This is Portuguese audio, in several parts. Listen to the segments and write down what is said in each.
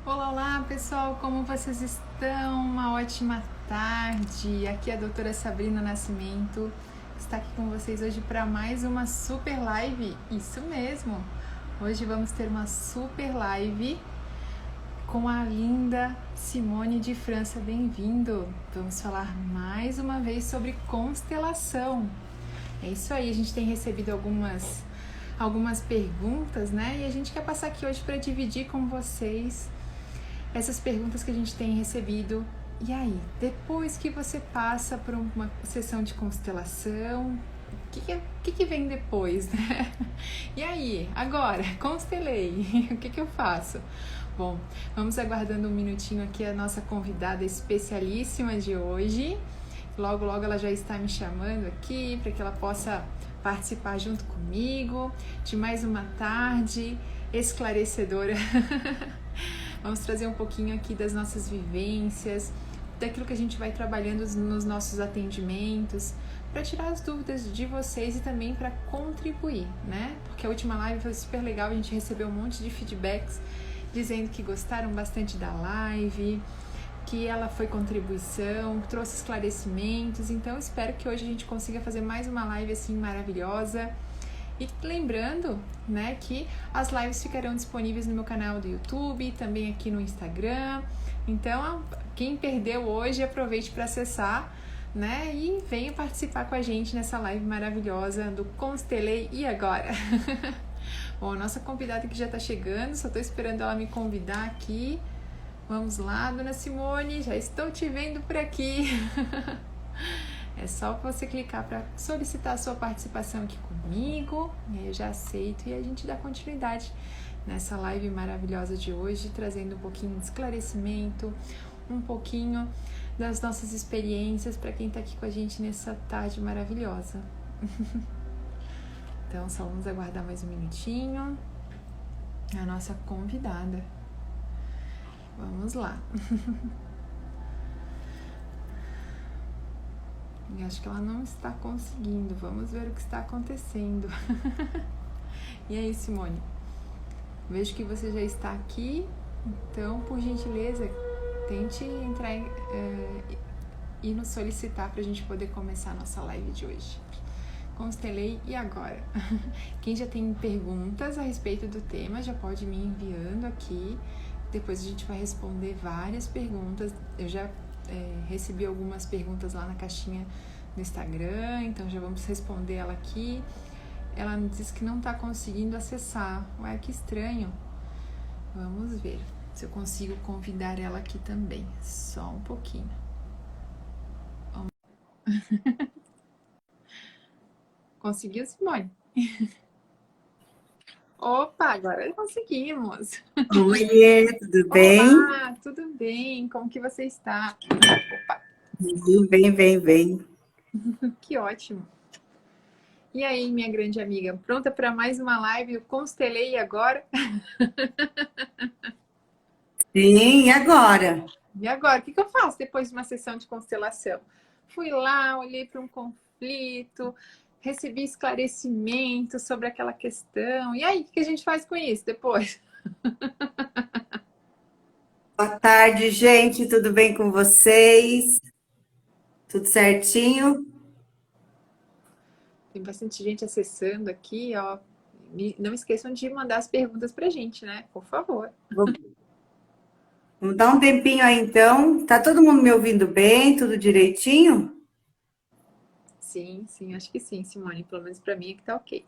Olá, olá pessoal, como vocês estão? Uma ótima tarde. Aqui é a doutora Sabrina Nascimento, que está aqui com vocês hoje para mais uma super live. Isso mesmo, hoje vamos ter uma super live com a linda Simone de França. Bem-vindo! Vamos falar mais uma vez sobre constelação. É isso aí, a gente tem recebido algumas perguntas, né? E a gente quer passar aqui hoje para dividir com vocês essas perguntas que a gente tem recebido. E aí, depois que você passa por uma sessão de constelação, o que vem depois, né? E aí, agora, constelei, o que eu faço? Bom, vamos aguardando um minutinho aqui a nossa convidada especialíssima de hoje. Logo, logo ela já está me chamando aqui para que ela possa participar junto comigo de mais uma tarde esclarecedora. Vamos trazer um pouquinho aqui das nossas vivências, daquilo que a gente vai trabalhando nos nossos atendimentos, para tirar as dúvidas de vocês e também para contribuir, né? Porque a última live foi super legal, a gente recebeu um monte de feedbacks dizendo que gostaram bastante da live, que ela foi contribuição, trouxe esclarecimentos. Então espero que hoje a gente consiga fazer mais uma live assim maravilhosa. E lembrando, né, que as lives ficarão disponíveis no meu canal do YouTube, também aqui no Instagram. Então, quem perdeu hoje, aproveite para acessar, né, e venha participar com a gente nessa live maravilhosa do Constelei e Agora. Bom, a nossa convidada que já está chegando, só estou esperando ela me convidar aqui. Vamos lá, dona Simone, já estou te vendo por aqui. É só você clicar para solicitar a sua participação aqui comigo, e aí eu já aceito e a gente dá continuidade nessa live maravilhosa de hoje, trazendo um pouquinho de esclarecimento, um pouquinho das nossas experiências para quem está aqui com a gente nessa tarde maravilhosa. Então, só vamos aguardar mais um minutinho. A nossa convidada. Vamos lá. E acho que ela não está conseguindo. Vamos ver o que está acontecendo. E aí, Simone? Vejo que você já está aqui. Então, por gentileza, tente entrar e nos solicitar para a gente poder começar a nossa live de hoje. Constelei e agora? Quem já tem perguntas a respeito do tema já pode me enviando aqui. Depois a gente vai responder várias perguntas. Eu já recebi algumas perguntas lá na caixinha do Instagram, então já vamos responder ela aqui. Ela me disse que não está conseguindo acessar. Ué, que estranho. Vamos ver se eu consigo convidar ela aqui também. Só um pouquinho. Conseguiu, Simone? Opa, agora conseguimos. Oiê, tudo bem? Olá, tudo bem? Como que você está? Opa, Bem, bem, bem. que ótimo. E aí, minha grande amiga, pronta para mais uma live? Eu constelei agora. Sim, e agora? E agora, o que eu faço depois de uma sessão de constelação? Fui lá, olhei para um conflito, recebi esclarecimento sobre aquela questão. E aí, o que a gente faz com isso depois? Boa tarde, gente, tudo bem com vocês? Tudo certinho? Tem bastante gente acessando aqui, ó. Não esqueçam de mandar as perguntas pra gente, né? Por favor. Vamos dar um tempinho aí, então. Tá todo mundo me ouvindo bem? Tudo direitinho? Sim, sim, acho que sim, Simone. Pelo menos pra mim é que tá ok.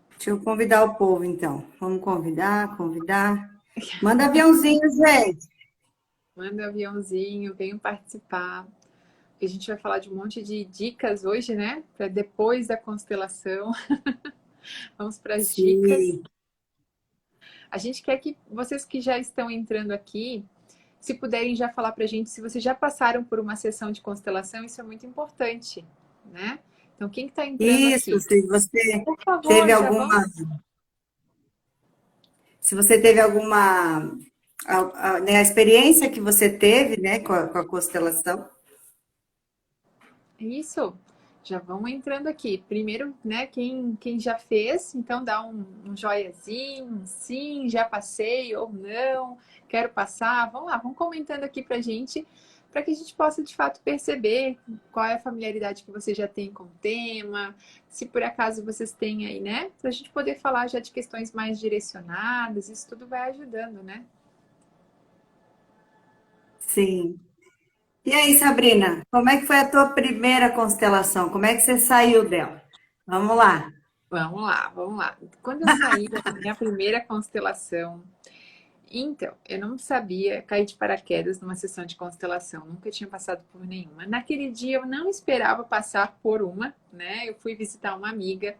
Deixa eu convidar o povo, então. Vamos convidar. Manda aviãozinho, gente. Manda um aviãozinho, venham participar. A gente vai falar de um monte de dicas hoje, né? Para depois da constelação. Vamos para as dicas. Sim. A gente quer que vocês que já estão entrando aqui, se puderem já falar para a gente se vocês já passaram por uma sessão de constelação, isso é muito importante, né? Então, quem está entrando Isso, aqui, se você por favor, teve já vão. alguma, se você teve alguma, né, a experiência que você teve, né, com a constelação. Isso. Já vamos entrando aqui. Primeiro, né, quem já fez, então dá um joiazinho, um sim, já passei ou não, quero passar. Vamos lá, vamos comentando aqui pra gente, para que a gente possa de fato perceber qual é a familiaridade que você já tem com o tema, se por acaso vocês têm aí, né? Para a gente poder falar já de questões mais direcionadas, isso tudo vai ajudando, né? Sim. E aí, Sabrina, como é que foi a tua primeira constelação? Como é que você saiu dela? Vamos lá. Vamos lá, vamos lá. Quando eu saí da minha primeira constelação, então, eu não sabia cair de paraquedas numa sessão de constelação, nunca tinha passado por nenhuma. Naquele dia eu não esperava passar por uma, né? Eu fui visitar uma amiga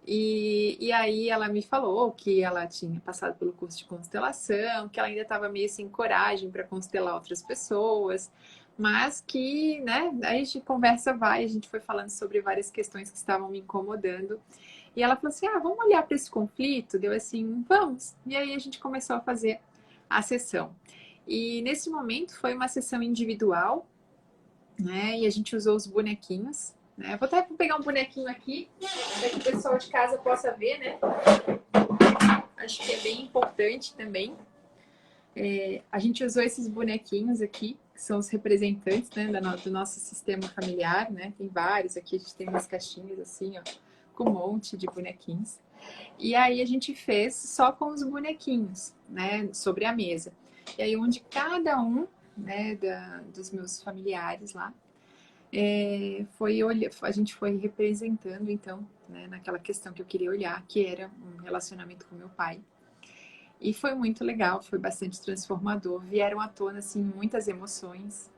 e aí ela me falou que ela tinha passado pelo curso de constelação, que ela ainda estava meio sem coragem para constelar outras pessoas, mas que, né? Aí a gente conversa vai, a gente foi falando sobre várias questões que estavam me incomodando. E ela falou assim: ah, vamos olhar para esse conflito? Deu assim, vamos. E aí a gente começou a fazer a sessão. E nesse momento foi uma sessão individual, né? E a gente usou os bonequinhos. Né? Eu vou até pegar um bonequinho aqui, para que o pessoal de casa possa ver, né? Acho que é bem importante também. A gente usou esses bonequinhos aqui, que são os representantes, né, do nosso sistema familiar, né? Tem vários aqui, a gente tem umas caixinhas assim, ó, com um monte de bonequinhos. E aí a gente fez só com os bonequinhos, né, sobre a mesa. E aí onde cada um, né, dos meus familiares lá, a gente foi representando, então, né, naquela questão que eu queria olhar, que era um relacionamento com meu pai. E foi muito legal, foi bastante transformador. Vieram à tona, assim, muitas emoções.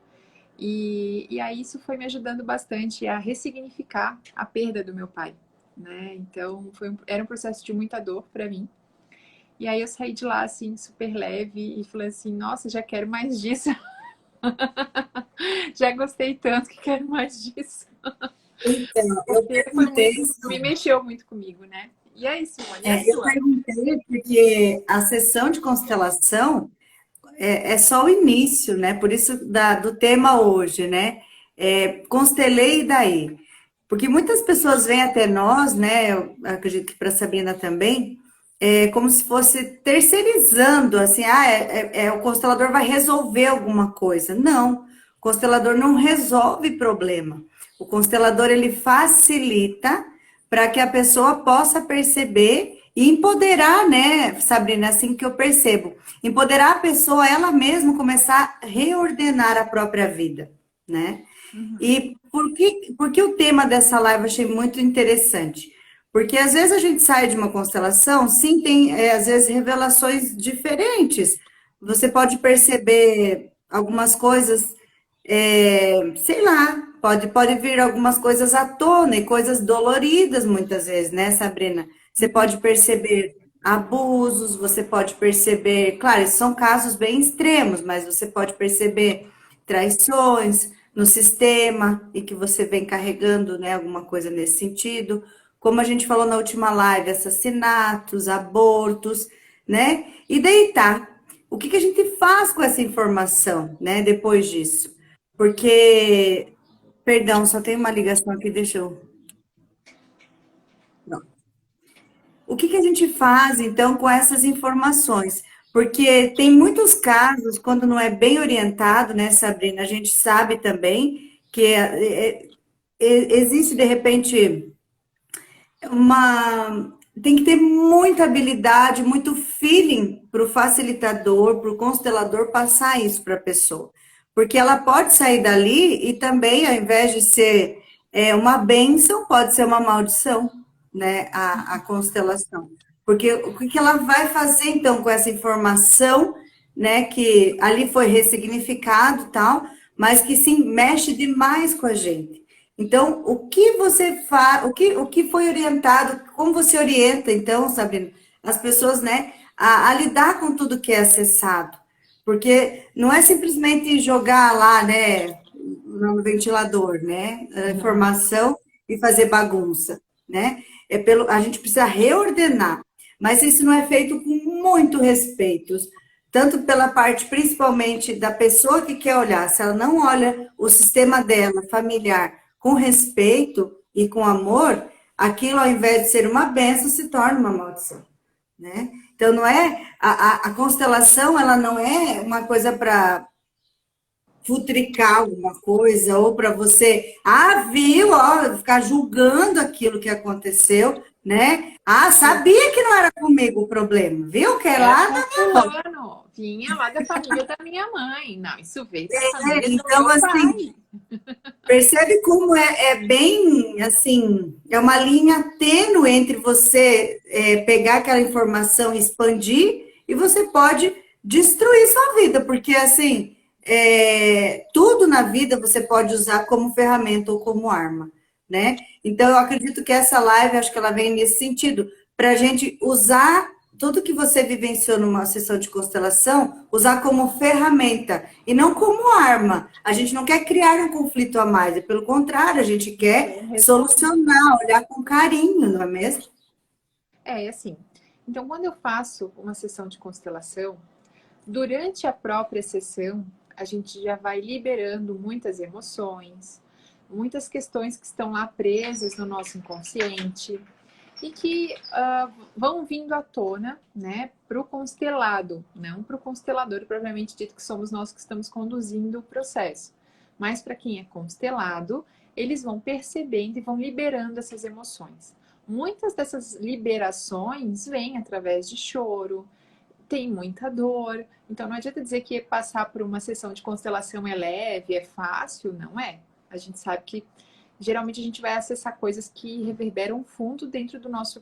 E aí isso foi me ajudando bastante a ressignificar a perda do meu pai, né? Então, era um processo de muita dor para mim. E aí eu saí de lá, assim, super leve e falei assim, nossa, já quero mais disso. Já gostei tanto que quero mais disso. Então, eu Porque foi perguntei, muito, me mexeu muito comigo, né? E aí, Simone, e a eu sua? perguntei porque a sessão de constelação é só o início, né? Por isso do tema hoje, né? Constelei e daí? Porque muitas pessoas vêm até nós, né? Eu acredito que para a Sabrina também, como se fosse terceirizando, assim, o constelador vai resolver alguma coisa. Não, o constelador não resolve problema. O constelador ele facilita para que a pessoa possa perceber e empoderar, né, Sabrina, assim que eu percebo, empoderar a pessoa ela mesma começar a reordenar a própria vida, né? Uhum. E por que o tema dessa live eu achei muito interessante? Porque às vezes a gente sai de uma constelação, sim, tem às vezes revelações diferentes. Você pode perceber algumas coisas, sei lá, pode vir algumas coisas à tona e coisas doloridas muitas vezes, né, Sabrina? Você Uhum. pode perceber abusos, você pode perceber, claro, esses são casos bem extremos, mas você pode perceber traições no sistema e que você vem carregando, né, alguma coisa nesse sentido. Como a gente falou na última live, assassinatos, abortos, né? E deitar. O que a gente faz com essa informação, né, depois disso? Porque, perdão, só tem uma ligação aqui, deixa eu. Não. O que a gente faz, então, com essas informações? Porque tem muitos casos, quando não é bem orientado, né, Sabrina? A gente sabe também que existe, de repente, uma. Tem que ter muita habilidade, muito feeling para o facilitador, para o constelador passar isso para a pessoa. Porque ela pode sair dali e também, ao invés de ser uma bênção, pode ser uma maldição, né? A constelação. Porque o que ela vai fazer, então, com essa informação, né? Que ali foi ressignificado e tal, mas que sim, mexe demais com a gente. Então, o que você faz, o que foi orientado, como você orienta, então, Sabrina, as pessoas, né, a lidar com tudo que é acessado? Porque não é simplesmente jogar lá, né, no ventilador, né, a Não. informação e fazer bagunça, né? A gente precisa reordenar, mas isso não é feito com muito respeito, tanto pela parte, principalmente, da pessoa que quer olhar, se ela não olha o sistema dela, familiar, com respeito e com amor, aquilo, ao invés de ser uma bênção, se torna uma maldição, né? Então, não é... A constelação, ela não é uma coisa para futricar alguma coisa, ou para você, viu, ó, ficar julgando aquilo que aconteceu, né? Sabia que não era comigo o problema, viu? Que é Era lá com fulano, vinha lá da família da minha mãe. Não, isso veio da família do então, meu assim, pai. percebe como é bem, assim, é uma linha tênue entre você pegar aquela informação e expandir, e você pode destruir sua vida, porque, assim, tudo na vida você pode usar como ferramenta ou como arma, né? Então, eu acredito que essa live, acho que ela vem nesse sentido, para a gente usar tudo que você vivenciou numa sessão de constelação, usar como ferramenta e não como arma. A gente não quer criar um conflito a mais, pelo contrário, a gente quer solucionar, olhar com carinho, não é mesmo? É assim. Então, quando eu faço uma sessão de constelação, durante a própria sessão, a gente já vai liberando muitas emoções, muitas questões que estão lá presas no nosso inconsciente e que vão vindo à tona, né, para o constelado, não para o constelador propriamente dito, que somos nós que estamos conduzindo o processo, mas para quem é constelado, eles vão percebendo e vão liberando essas emoções. Muitas dessas liberações vêm através de choro, tem muita dor. Então não adianta dizer que passar por uma sessão de constelação é leve, é fácil, não é. A gente sabe que geralmente a gente vai acessar coisas que reverberam fundo dentro do nosso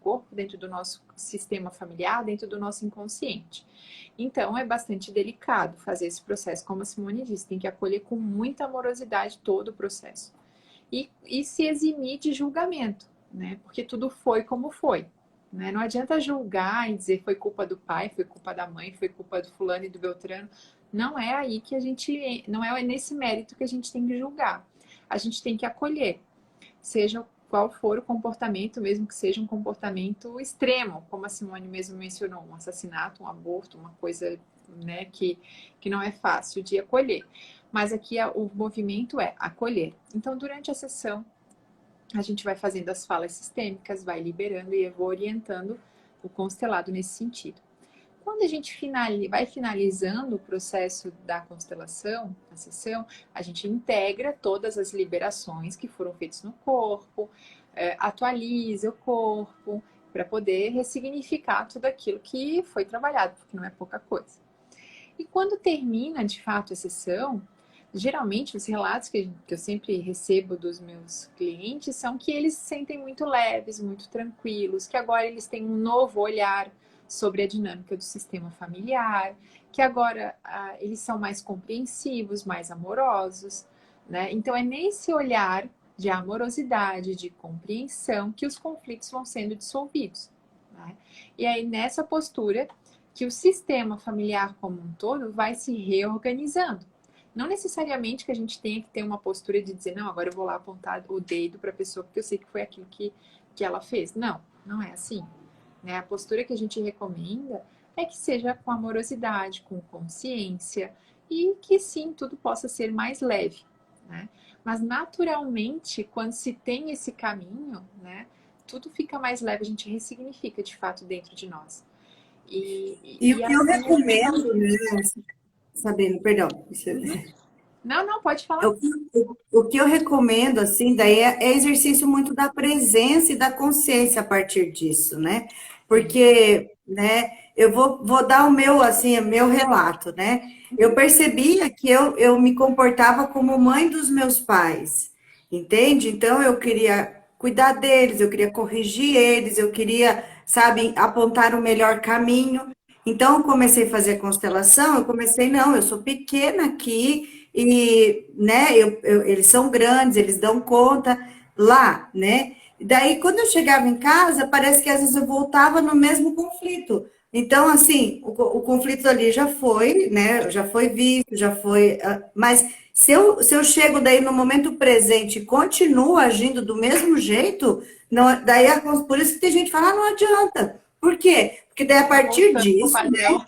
corpo, dentro do nosso sistema familiar, dentro do nosso inconsciente. Então é bastante delicado fazer esse processo, como a Simone disse, tem que acolher com muita amorosidade todo o processo. E se eximir de julgamento, né? Porque tudo foi como foi. Né? Não adianta julgar e dizer foi culpa do pai, foi culpa da mãe, foi culpa do fulano e do Beltrano. Não é aí que a gente, não é nesse mérito que a gente tem que julgar. A gente tem que acolher, seja qual for o comportamento, mesmo que seja um comportamento extremo, como a Simone mesmo mencionou, um assassinato, um aborto, uma coisa, né, que não é fácil de acolher. Mas aqui o movimento é acolher. Então, durante a sessão, a gente vai fazendo as falas sistêmicas, vai liberando e eu vou orientando o constelado nesse sentido. Quando a gente vai finalizando o processo da constelação, a sessão, a gente integra todas as liberações que foram feitas no corpo, atualiza o corpo, para poder ressignificar tudo aquilo que foi trabalhado, porque não é pouca coisa. E quando termina, de fato, a sessão, geralmente os relatos que eu sempre recebo dos meus clientes são que eles se sentem muito leves, muito tranquilos, que agora eles têm um novo olhar sobre a dinâmica do sistema familiar, que agora eles são mais compreensivos, mais amorosos, né? Então é nesse olhar de amorosidade, de compreensão, que os conflitos vão sendo dissolvidos, né? E aí nessa postura que o sistema familiar como um todo vai se reorganizando. Não necessariamente que a gente tenha que ter uma postura de dizer, não, agora eu vou lá apontar o dedo para a pessoa porque eu sei que foi aquilo que ela fez. Não, não é assim. Né? A postura que a gente recomenda é que seja com amorosidade, com consciência e que sim, tudo possa ser mais leve. Né? Mas naturalmente, quando se tem esse caminho, né, tudo fica mais leve, a gente ressignifica de fato dentro de nós. E o que eu assim, recomendo, né, Sabrina, perdão. Não, pode falar. O que eu recomendo, assim, daí é exercício muito da presença e da consciência a partir disso, né? Porque, né, eu vou dar o meu, assim, o meu relato, né? Eu percebia que eu me comportava como mãe dos meus pais, entende? Então, eu queria cuidar deles, eu queria corrigir eles, eu queria, sabe, apontar o melhor caminho. Então, eu comecei a fazer constelação, não, eu sou pequena aqui, e, né, eles são grandes, eles dão conta lá, né? Daí, quando eu chegava em casa, parece que às vezes eu voltava no mesmo conflito. Então, assim, o conflito ali já foi, né? Já foi visto, já foi. Mas se eu chego daí no momento presente e continuo agindo do mesmo jeito, não, daí por isso que tem gente que fala, não adianta. Por quê? Porque daí a partir Voltando pro disso, né? padrão.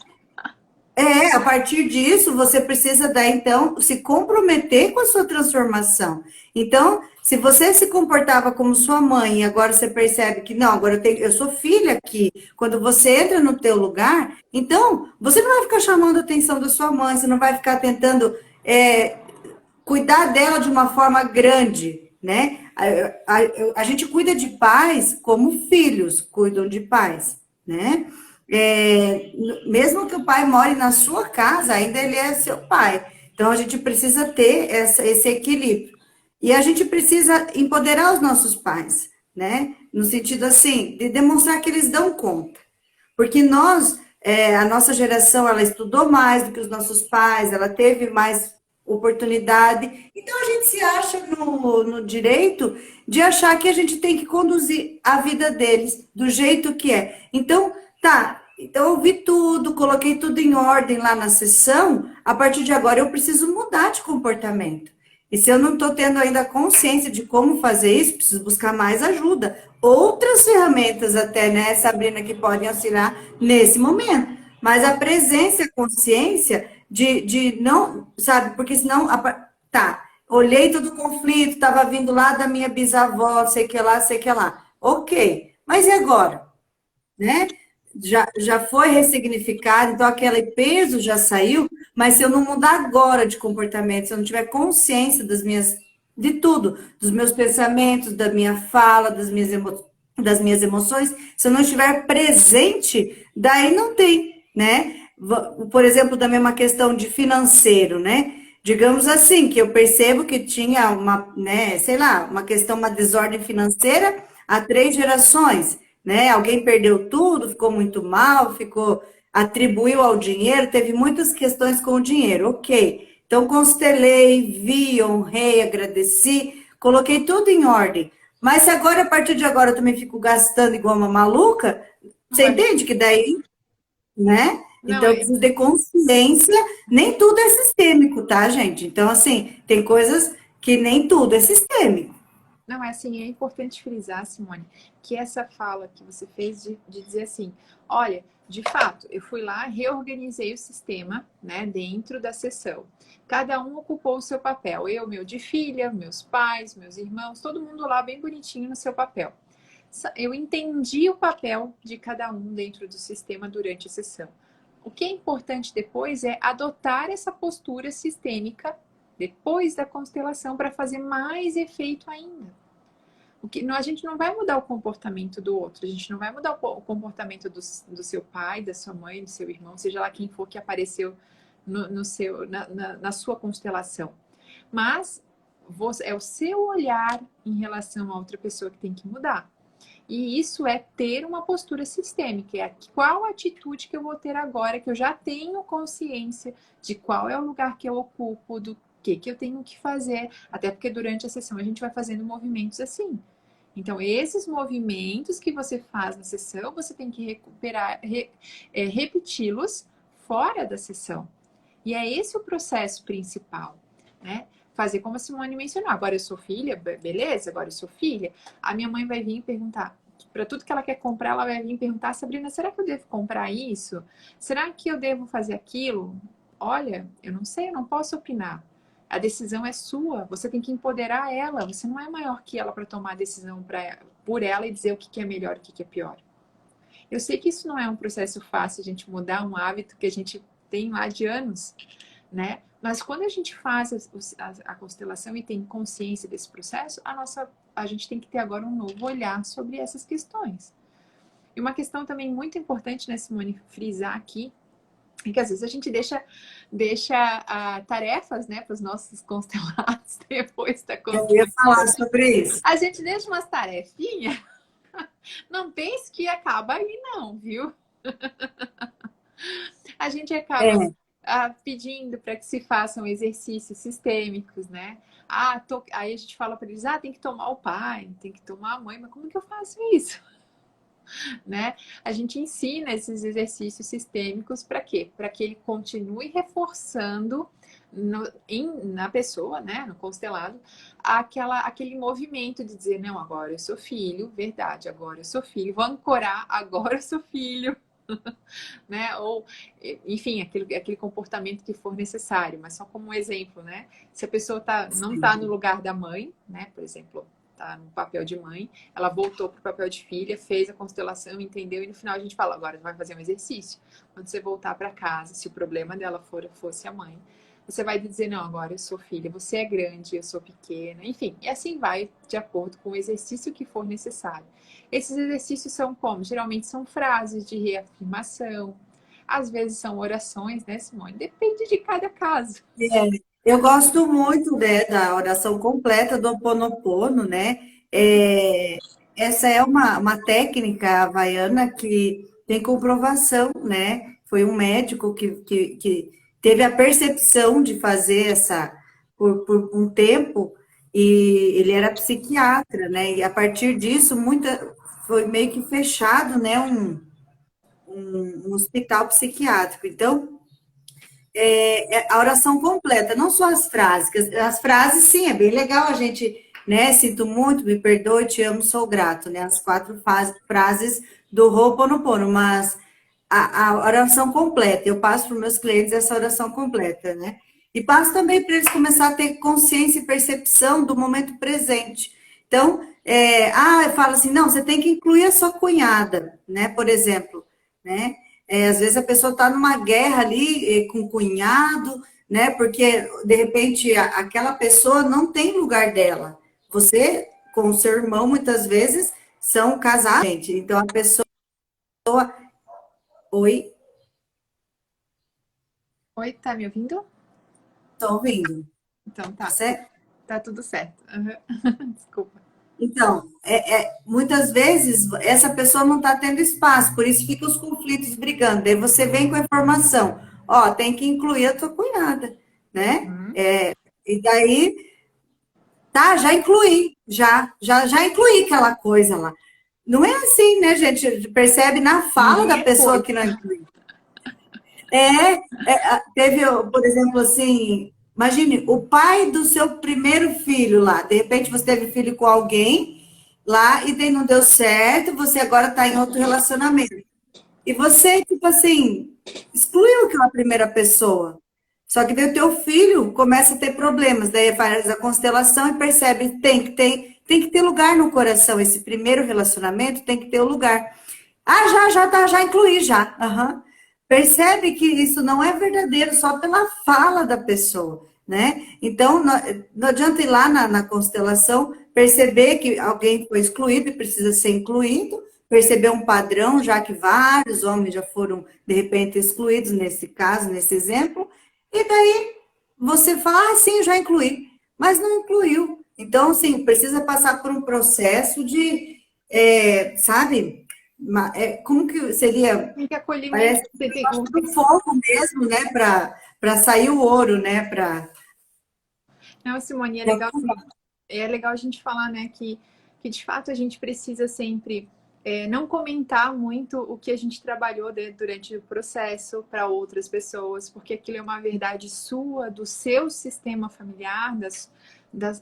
A partir disso, você precisa daí, então, se comprometer com a sua transformação. Então, se você se comportava como sua mãe e agora você percebe que, não, agora eu sou filha aqui, quando você entra no teu lugar, então, você não vai ficar chamando a atenção da sua mãe, você não vai ficar tentando cuidar dela de uma forma grande, né? A gente cuida de pais como filhos cuidam de pais, né? Mesmo que o pai more na sua casa, ainda ele é seu pai. Então a gente precisa ter esse equilíbrio. E a gente precisa empoderar os nossos pais, né? No sentido assim, de demonstrar que eles dão conta. Porque a nossa geração, ela estudou mais do que os nossos pais, ela teve mais oportunidade. Então, a gente se acha no direito de achar que a gente tem que conduzir a vida deles do jeito que é. Então, tá. Então, eu vi tudo, coloquei tudo em ordem lá na sessão. A partir de agora, eu preciso mudar de comportamento. E se eu não estou tendo ainda consciência de como fazer isso, preciso buscar mais ajuda. Outras ferramentas até, né, Sabrina, que podem auxiliar nesse momento. Mas a presença e a consciência de não, sabe, porque senão, tá, olhei todo o conflito, estava vindo lá da minha bisavó, sei que lá, sei que lá. Ok, mas e agora? Né? Já foi ressignificado, então aquele peso já saiu, mas se eu não mudar agora de comportamento, se eu não tiver consciência de tudo, dos meus pensamentos, da minha fala, das minhas emoções, se eu não estiver presente, daí não tem, né? Por exemplo, da mesma questão de financeiro, né? Digamos assim, que eu percebo que tinha uma, né, sei lá, uma questão, uma desordem financeira há 3 gerações, né? Alguém perdeu tudo, ficou muito mal, atribuiu ao dinheiro, teve muitas questões com o dinheiro, ok. Então, constelei, vi, honrei, agradeci, coloquei tudo em ordem. Mas se agora, a partir de agora, eu também fico gastando igual uma maluca, Não você vai. entende que daí, né? Não, Então, eu preciso ter consciência, nem tudo é sistêmico, tá, gente? Então, assim, tem coisas que nem tudo é sistêmico. não, é assim, é importante frisar, Simone, que essa fala que você fez de dizer assim, olha, de fato, eu fui lá, reorganizei o sistema, né, dentro da sessão. Cada um ocupou o seu papel. Eu, meu de filha, meus pais, meus irmãos, todo mundo lá bem bonitinho no seu papel. Eu entendi o papel de cada um dentro do sistema durante a sessão. O que é importante depois é adotar essa postura sistêmica depois da constelação para fazer mais efeito ainda. A gente não vai mudar o comportamento do outro, a gente não vai mudar o comportamento do seu pai, da sua mãe, do seu irmão, seja lá quem for que apareceu na sua constelação. Mas é o seu olhar em relação a outra pessoa que tem que mudar. E isso é ter uma postura sistêmica. É qual atitude que eu vou ter agora, que eu já tenho consciência de qual é o lugar que eu ocupo, do que eu tenho que fazer. Até porque durante a sessão a gente vai fazendo movimentos assim. Então, esses movimentos que você faz na sessão, você tem que recuperar, repeti-los fora da sessão. E é esse o processo principal, né? Fazer como a Simone mencionou. Agora eu sou filha, beleza? Agora eu sou filha. A minha mãe vai vir perguntar. Para tudo que ela quer comprar, ela vai vir perguntar: Sabrina, será que eu devo comprar isso? Será que eu devo fazer aquilo? Olha, eu não sei, eu não posso opinar. A decisão é sua, você tem que empoderar ela. Você não é maior que ela para tomar a decisão por ela e dizer o que é melhor e o que é pior. Eu sei que isso não é um processo fácil, a gente mudar um hábito que a gente tem lá de anos, né? Mas quando a gente faz a constelação e tem consciência desse processo, a gente tem que ter agora um novo olhar sobre essas questões. E uma questão também muito importante, né, Simone, frisar aqui, é que às vezes a gente deixa tarefas, né, para os nossos constelados depois da Eu ia constelação. falar sobre isso. A gente deixa umas tarefinhas, não pense que acaba aí não, viu? A gente acaba É, pedindo para que se façam exercícios sistêmicos, né? Aí a gente fala para eles, tem que tomar o pai, tem que tomar a mãe, mas como que eu faço isso? Né? A gente ensina esses exercícios sistêmicos para quê? Para que ele continue reforçando na pessoa, né, no constelado, aquele movimento de dizer, não, agora eu sou filho, verdade, agora eu sou filho, vou ancorar, agora eu sou filho. né? Ou, enfim, aquele comportamento que for necessário, mas só como um exemplo, né? Se a pessoa não está no lugar da mãe, né? Por exemplo, está no papel de mãe, ela voltou para o papel de filha, fez a constelação, entendeu? E no final a gente fala, agora vai fazer um exercício. Quando você voltar para casa, se o problema dela fosse a mãe, você vai dizer, não, agora eu sou filha, você é grande, eu sou pequena, enfim, e assim vai de acordo com o exercício que for necessário. Esses exercícios são como? Geralmente são frases de reafirmação, às vezes são orações, né, Simone? Depende de cada caso. Eu gosto muito, né, da oração completa do Ho Oponopono, né? É, essa é uma técnica havaiana que tem comprovação, né? Foi um médico que teve a percepção de fazer essa por um tempo, e ele era psiquiatra, né? E a partir disso, foi meio que fechado, né? Um hospital psiquiátrico. Então, a oração completa, não só as frases. As frases, sim, é bem legal a gente, né? Sinto muito, me perdoe, te amo, sou grato, né? As quatro frases do Ho'oponopono, mas a oração completa, eu passo para os meus clientes essa oração completa, né? E passo também para eles começar a ter consciência e percepção do momento presente. Então, eu falo assim, não, você tem que incluir a sua cunhada, né? Por exemplo, né? Às vezes a pessoa está numa guerra ali com o cunhado, né? Porque de repente aquela pessoa não tem lugar dela. Você com o seu irmão muitas vezes são casados, gente. Então a pessoa, oi, Oi, tá me ouvindo? estou ouvindo, Então tá tá, certo? tá tudo certo. Uhum. Desculpa. Então, muitas vezes essa pessoa não está tendo espaço, por isso fica os conflitos brigando. Daí você vem com a informação, ó, tem que incluir a tua cunhada, né? Uhum. E daí tá, já incluí, já incluí aquela coisa lá. Não é assim, né, gente? Percebe na fala da Ninguém é pessoa porco. que não inclui. Teve, por exemplo, assim, imagine, o pai do seu primeiro filho lá, de repente você teve filho com alguém lá e daí não deu certo, você agora está em outro relacionamento. E você, tipo assim, excluiu aquela primeira pessoa. Só que daí o teu filho começa a ter problemas, daí faz a constelação e percebe que tem que ter lugar no coração. Esse primeiro relacionamento tem que ter o lugar. Ah, já incluí já. Aham. Percebe que isso não é verdadeiro só pela fala da pessoa, né? Então, não adianta ir lá na constelação, perceber que alguém foi excluído e precisa ser incluído, perceber um padrão, já que vários homens já foram, de repente, excluídos nesse caso, nesse exemplo, e daí você fala, ah, sim, eu já incluí, mas não incluiu. Então, sim, precisa passar por um processo de, sabe, como que seria? Tem que acolhimento. Parece do fogo mesmo, né, para sair o ouro, né, para... Não, Simone, é legal a gente falar, né, que de fato a gente precisa sempre não comentar muito o que a gente trabalhou durante o processo para outras pessoas, porque aquilo é uma verdade sua, do seu sistema familiar,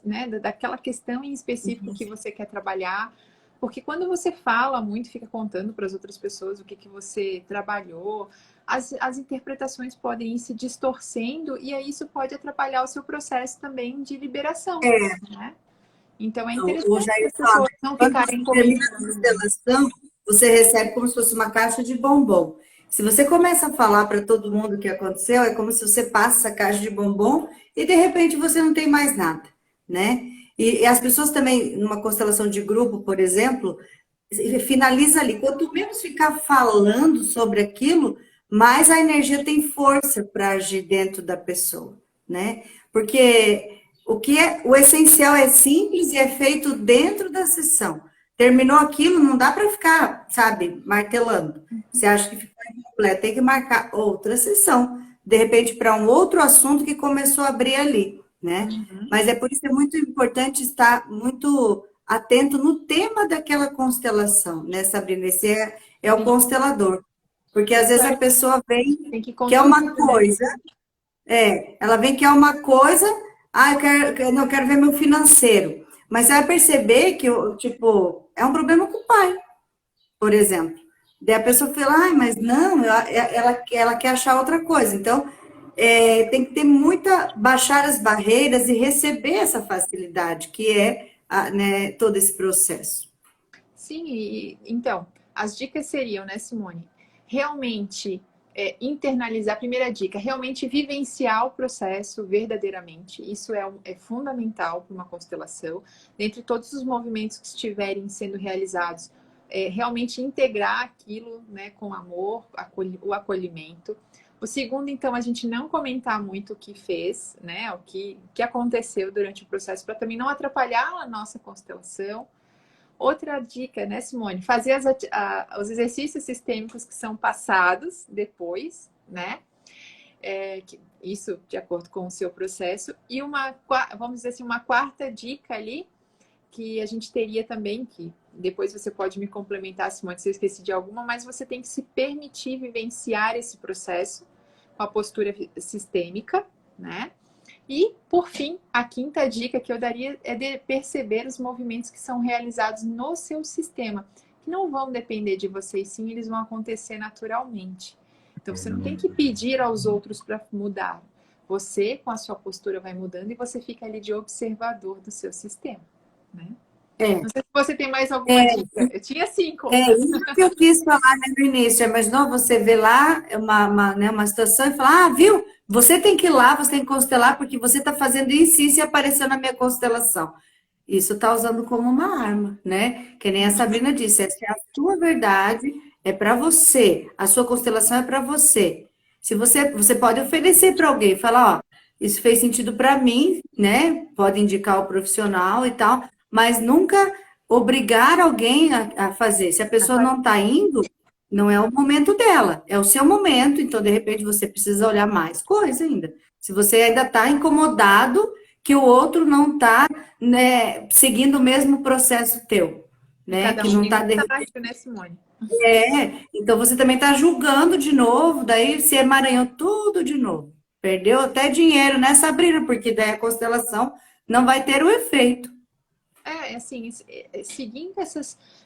né, daquela questão em específico que você quer trabalhar. Porque quando você fala muito, fica contando para as outras pessoas o que você trabalhou, as interpretações podem ir se distorcendo e aí isso pode atrapalhar o seu processo também de liberação, né? Então é O interessante Jair as fala, pessoas não quando você ficarem termina a comentando muito. constelação, você recebe como se fosse uma caixa de bombom. Se você começa a falar para todo mundo o que aconteceu, é como se você passa essa caixa de bombom e de repente você não tem mais nada, né? E as pessoas também, numa constelação de grupo, por exemplo, finaliza ali. Quanto menos ficar falando sobre aquilo, mais a energia tem força para agir dentro da pessoa, né? Porque o essencial é simples e é feito dentro da sessão. Terminou aquilo, não dá para ficar, sabe, martelando. Você acha que ficou incompleto, tem que marcar outra sessão, de repente para um outro assunto que começou a abrir ali, né? Uhum. Mas é por isso que é muito importante estar muito atento no tema daquela constelação, né, Sabrina? Esse é o Sim, constelador. Porque às isso vezes a pessoa vem, tem que quer conduzir, uma né? coisa, ela vem quer uma coisa, não, eu quero ver meu financeiro. Mas você vai perceber que, tipo, é um problema com o pai, por exemplo. Daí a pessoa fala, ai, mas não, ela quer achar outra coisa. Então, tem que ter muita, baixar as barreiras e receber essa facilidade, que é, né, todo esse processo. Sim, então, as dicas seriam, né, Simone? Realmente internalizar, a primeira dica, realmente vivenciar o processo verdadeiramente. Isso é fundamental para uma constelação. Dentre todos os movimentos que estiverem sendo realizados, realmente integrar aquilo, né, com amor, o acolhimento. O segundo, então, a gente não comentar muito o que fez, né, o que aconteceu durante o processo, para também não atrapalhar a nossa constelação. Outra dica, né, Simone? Fazer os exercícios sistêmicos que são passados depois, né? Isso de acordo com o seu processo. E vamos dizer assim, uma quarta dica ali, que a gente teria também, que depois você pode me complementar, Simone, se eu esqueci de alguma, mas você tem que se permitir vivenciar esse processo com a postura sistêmica, né? E, por fim, a quinta dica que eu daria é de perceber os movimentos que são realizados no seu sistema, que não vão depender de você, e sim eles vão acontecer naturalmente. Então, você não tem que pedir aos outros para mudar. Você, com a sua postura, vai mudando e você fica ali de observador do seu sistema, né? É, Não sei se você tem mais alguma é, dica. Eu tinha 5. isso que eu quis falar, né, no início. Mas não, você vê lá né, uma situação e fala, ah, viu? Você tem que ir lá, você tem que constelar, porque você está fazendo isso e apareceu na minha constelação. Isso está usando como uma arma, né? Que nem a Sabrina disse, essa é a sua verdade, é para você, a sua constelação é para você. Se você pode oferecer para alguém, falar, ó, isso fez sentido para mim, né? Pode indicar o profissional e tal, mas nunca obrigar alguém a fazer. Se a pessoa não está indo, não é o momento dela, é o seu momento, então de repente você precisa olhar mais coisa ainda. Se você ainda está incomodado que o outro não está, né, seguindo o mesmo processo teu, E né? cada Que um não tem um está estágio, né, Simone? então você também está julgando de novo, daí se emaranhou tudo de novo. Perdeu até dinheiro, né, Sabrina? Porque daí a constelação não vai ter o efeito. Assim, seguindo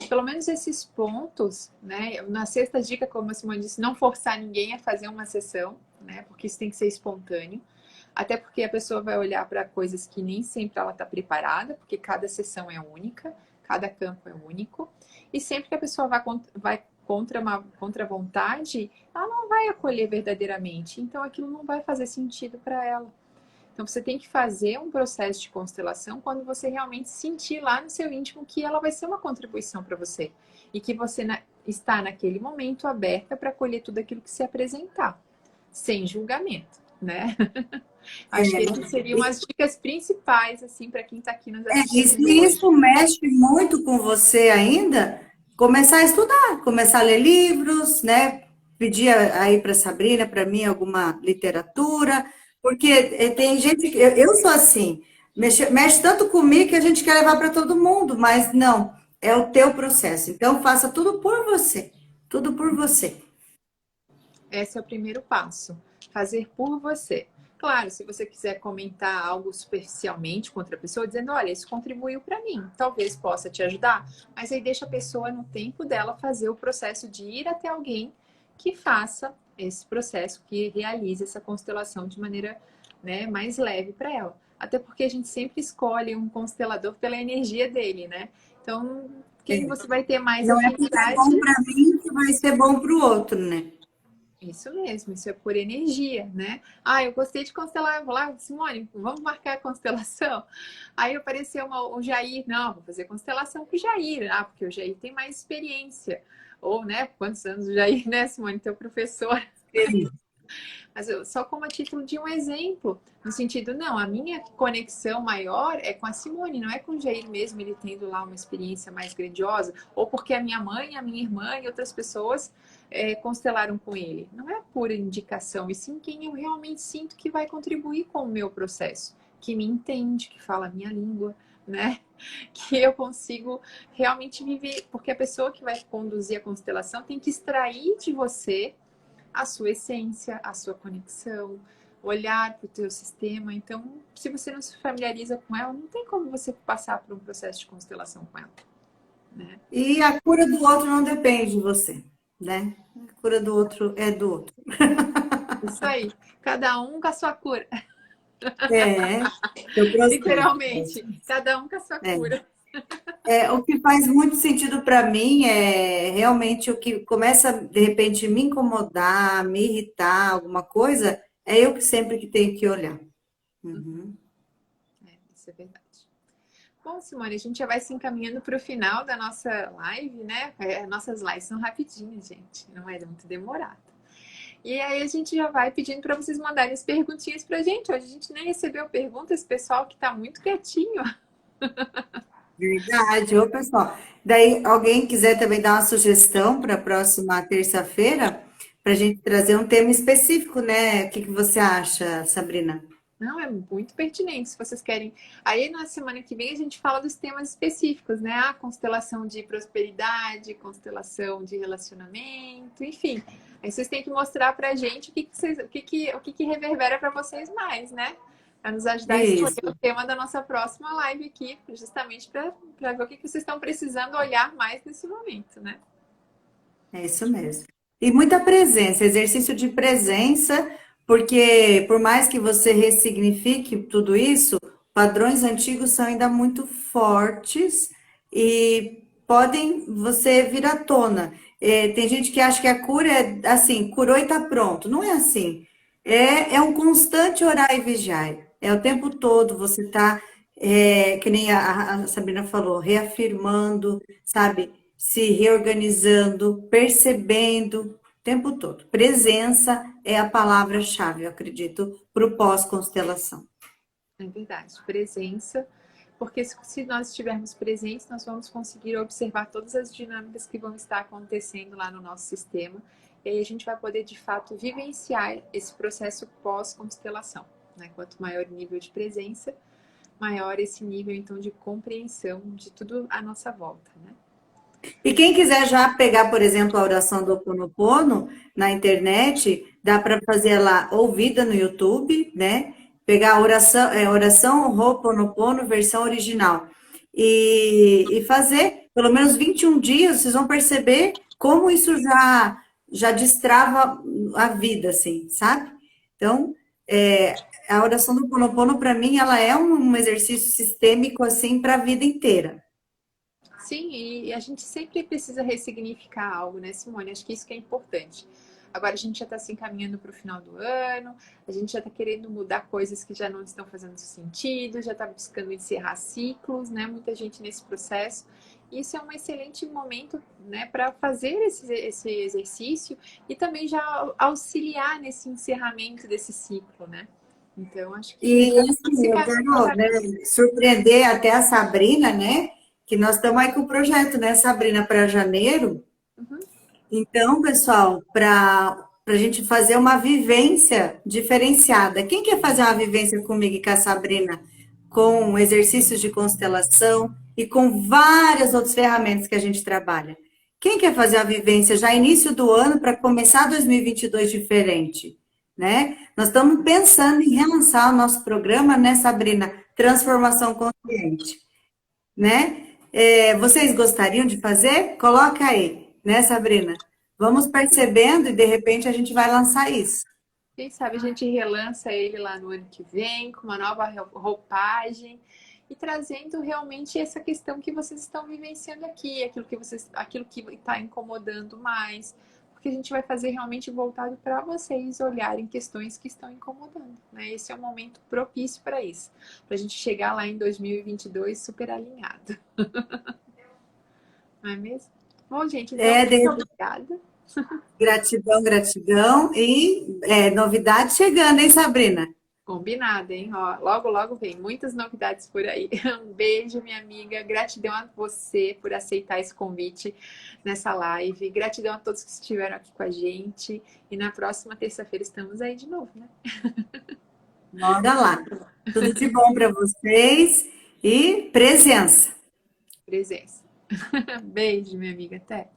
pelo menos esses pontos, né? Na sexta dica, como a Simone disse, não forçar ninguém a fazer uma sessão, né? Porque isso tem que ser espontâneo. Até porque a pessoa vai olhar para coisas que nem sempre ela está preparada, porque cada sessão é única, cada campo é único. E sempre que a pessoa vai contra a vontade, ela não vai acolher verdadeiramente. Então aquilo não vai fazer sentido para ela. Então você tem que fazer um processo de constelação quando você realmente sentir lá no seu íntimo que ela vai ser uma contribuição para você e que você está naquele momento aberta para acolher tudo aquilo que se apresentar, sem julgamento, né? Acho que essas seriam as dicas principais assim para quem está aqui nos E se assistindo hoje. isso mexe muito com você ainda, começar a estudar, começar a ler livros, né? Pedir aí para Sabrina, para mim, alguma literatura, porque tem gente que eu sou assim, mexe tanto comigo que a gente quer levar para todo mundo, mas não, é o teu processo. Então faça tudo por você. Esse é o primeiro passo, fazer por você. Claro, se você quiser comentar algo superficialmente com outra pessoa, dizendo, olha, isso contribuiu para mim, talvez possa te ajudar, mas aí deixa a pessoa no tempo dela fazer o processo de ir até alguém que faça esse processo, que realize essa constelação de maneira, né, mais leve para ela. Até porque a gente sempre escolhe um constelador pela energia dele, né? Então, quem você vai ter mais Não é porque é afinidade. bom para mim que vai ser bom para o outro, né? Isso mesmo, isso é por energia, né? Ah, eu gostei de constelar, eu vou lá, Simone, vamos marcar a constelação? Aí apareceu o Jair, não, vou fazer constelação com o Jair, porque o Jair tem mais experiência. Ou, né, quantos anos o Jair, né, Simone, teu professor? Mas só como a título de um exemplo, no sentido, não, a minha conexão maior é com a Simone, não é com o Jair mesmo, ele tendo lá uma experiência mais grandiosa, ou porque a minha mãe, a minha irmã e outras pessoas constelaram com ele. Não é pura indicação, e sim quem eu realmente sinto que vai contribuir com o meu processo, que me entende, que fala a minha língua, né? Que eu consigo realmente viver, porque a pessoa que vai conduzir a constelação tem que extrair de você a sua essência, a sua conexão, olhar para o teu sistema. Então, se você não se familiariza com ela, não tem como você passar por um processo de constelação com ela, né? E a cura do outro não depende de você. né? A cura do outro é do outro. Isso aí. Cada um com a sua cura. É, eu processo. Literalmente. Cada um com a sua É. cura. O que faz muito sentido para mim é realmente o que começa, de repente, me incomodar, me irritar, alguma coisa, é eu que sempre que tenho que olhar. Uhum. Isso é verdade. Bom, Simone, a gente já vai se encaminhando para o final da nossa live, né? Nossas lives são rapidinhas, gente. Não é muito demorado. E aí a gente já vai pedindo para vocês mandarem as perguntinhas para a gente. Hoje a gente nem recebeu perguntas, pessoal que está muito quietinho. Verdade, ô pessoal. Daí, alguém quiser também dar uma sugestão para a próxima terça-feira, para a gente trazer um tema específico, né? O que que você acha, Sabrina? Não, é muito pertinente, se vocês querem. Aí na semana que vem a gente fala dos temas específicos, né? A constelação de prosperidade, constelação de relacionamento, enfim. Aí vocês têm que mostrar pra gente o que reverbera para vocês mais, né? Para nos ajudar a escolher Isso, o tema da nossa próxima live aqui, justamente para ver o que vocês estão precisando olhar mais nesse momento, né? é isso mesmo. E muita presença, exercício de presença, porque por mais que você ressignifique tudo isso, padrões antigos são ainda muito fortes e podem você vir à tona. Tem gente que acha que a cura é assim, curou e está pronto. Não é assim. É um constante orar e vigiar. É o tempo todo você está, que nem a Sabrina falou, reafirmando, sabe? Se reorganizando, percebendo o tempo todo. Presença é a palavra-chave, eu acredito, para o pós-constelação. É verdade, presença, porque se nós estivermos presentes, nós vamos conseguir observar todas as dinâmicas que vão estar acontecendo lá no nosso sistema, e aí a gente vai poder de fato vivenciar esse processo pós-constelação. Né? Quanto maior o nível de presença, maior esse nível então de compreensão de tudo à nossa volta. Né? E quem quiser já pegar, por exemplo, a oração do Ho Oponopono na internet, dá para fazer lá ouvida no YouTube, né? Pegar a oração Ho Oponopono, versão original. E fazer pelo menos 21 dias, vocês vão perceber como isso já destrava a vida, assim, sabe? Então, a oração do Ho Oponopono, para mim, ela é um exercício sistêmico, assim, para a vida inteira. Sim, e a gente sempre precisa ressignificar algo, né, Simone? Acho que isso que é importante. Agora a gente já está se encaminhando para o final do ano, a gente já está querendo mudar coisas que já não estão fazendo sentido, já está buscando encerrar ciclos, né? Muita gente nesse processo. Isso é um excelente momento, né, para fazer esse exercício e também já auxiliar nesse encerramento desse ciclo, né? Então, acho que E assim, eu quero, né, surpreender até a Sabrina, né? Que nós estamos aí com o projeto, né, Sabrina, para janeiro. Uhum. Então, pessoal, para a gente fazer uma vivência diferenciada. Quem quer fazer uma vivência comigo e com a Sabrina, com exercícios de constelação e com várias outras ferramentas que a gente trabalha? Quem quer fazer a vivência já início do ano para começar 2022 diferente? Né? Nós estamos pensando em relançar o nosso programa, né, Sabrina? Transformação consciente, né? Vocês gostariam de fazer? Coloca aí, né, Sabrina? Vamos percebendo e de repente a gente vai lançar isso. Quem sabe a gente relança ele lá no ano que vem, com uma nova roupagem e trazendo realmente essa questão que vocês estão vivenciando aqui, aquilo que está incomodando mais, porque a gente vai fazer realmente voltado para vocês olharem questões que estão incomodando, né? Esse é um momento propício para isso, para a gente chegar lá em 2022 super alinhado, não é mesmo? Bom, gente, então muito obrigada. Gratidão, gratidão. E novidade chegando, hein, Sabrina? Combinado, hein? Ó, logo, logo vem muitas novidades por aí. Um beijo, minha amiga. Gratidão a você por aceitar esse convite nessa live. Gratidão a todos que estiveram aqui com a gente. E na próxima terça-feira estamos aí de novo, né? Bora lá. Tudo de bom para vocês e presença. Presença. Beijo, minha amiga. Até.